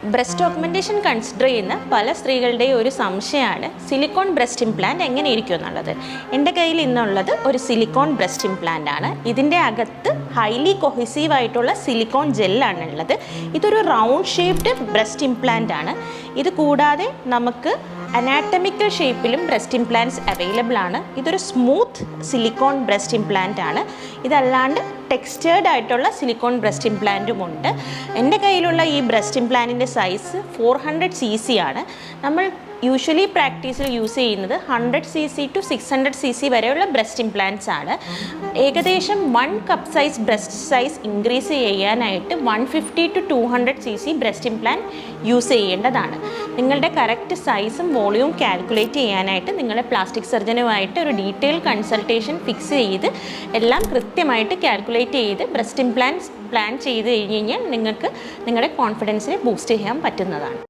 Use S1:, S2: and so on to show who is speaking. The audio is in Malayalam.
S1: ബ്രസ്റ്റ് ഓഗ്മെൻറ്റേഷൻ കൺസിഡർ ചെയ്യുന്ന പല സ്ത്രീകളുടെയും ഒരു സംശയമാണ് സിലിക്കോൺ ബ്രസ്റ്റ് ഇംപ്ലാന്റ് എങ്ങനെ ഇരിക്കും എന്നുള്ളത്. എൻ്റെ കയ്യിൽ ഇന്നുള്ളത് ഒരു സിലിക്കോൺ ബ്രസ്റ്റ് ഇംപ്ലാന്റ് ആണ്. ഇതിൻ്റെ അകത്ത് ഹൈലി കൊഹസീവ് ആയിട്ടുള്ള സിലിക്കോൺ ജെല്ലാണ് ഉള്ളത്. ഇതൊരു റൗണ്ട് ഷേപ്ഡ് ബ്രസ്റ്റ് ഇംപ്ലാന്റ് ആണ്. ഇത് കൂടാതെ നമുക്ക് അനാറ്റമിക്കൽ ഷേപ്പിലും ബ്രസ്റ്റ് ഇംപ്ലാന്റ്സ് അവൈലബിൾ ആണ്. ഇതൊരു സ്മൂത്ത് സിലിക്കോൺ ബ്രസ്റ്റ് ഇംപ്ലാന്റ് ആണ്. ഇതല്ലാണ്ട് ടെക്സ്റ്റേർഡ് ആയിട്ടുള്ള സിലിക്കോൺ ബ്രസ്റ്റ് ഇംപ്ലാന്റും ഉണ്ട്. എൻ്റെ കയ്യിലുള്ള ഈ ബ്രസ്റ്റ് ഇംപ്ലാന്റിൻ്റെ സൈസ് 400 cc ആണ്. നമ്മൾ യൂഷ്വലി പ്രാക്ടീസിൽ യൂസ് ചെയ്യുന്നത് 100 cc to 600 cc വരെയുള്ള ബ്രസ്റ്റ് ഇംപ്ലാന്റ്സ് ആണ്. ഏകദേശം 1 cup size breast size increase ചെയ്യാനായിട്ട് 150 to 200 cc breast implant use ചെയ്യേണ്ടതാണ്. നിങ്ങളുടെ കറക്റ്റ് സൈസും വോളിയൂം കാൽക്കുലേറ്റ് ചെയ്യാനായിട്ട് നിങ്ങളുടെ പ്ലാസ്റ്റിക് സർജനുമായിട്ട് ഒരു ഡീറ്റെയിൽ കൺസൾട്ടേഷൻ ഫിക്സ് ചെയ്ത് എല്ലാം കൃത്യമായിട്ട് കാൽക്കുലേറ്റ് ചെയ്ത് ബ്രസ്റ്റ് ഇംപ്ലാന്റ്സ് പ്ലാൻ ചെയ്ത് കഴിഞ്ഞ് കഴിഞ്ഞാൽ നിങ്ങൾക്ക് നിങ്ങളുടെ കോൺഫിഡൻസിനെ ബൂസ്റ്റ് ചെയ്യാൻ പറ്റുന്നതാണ്.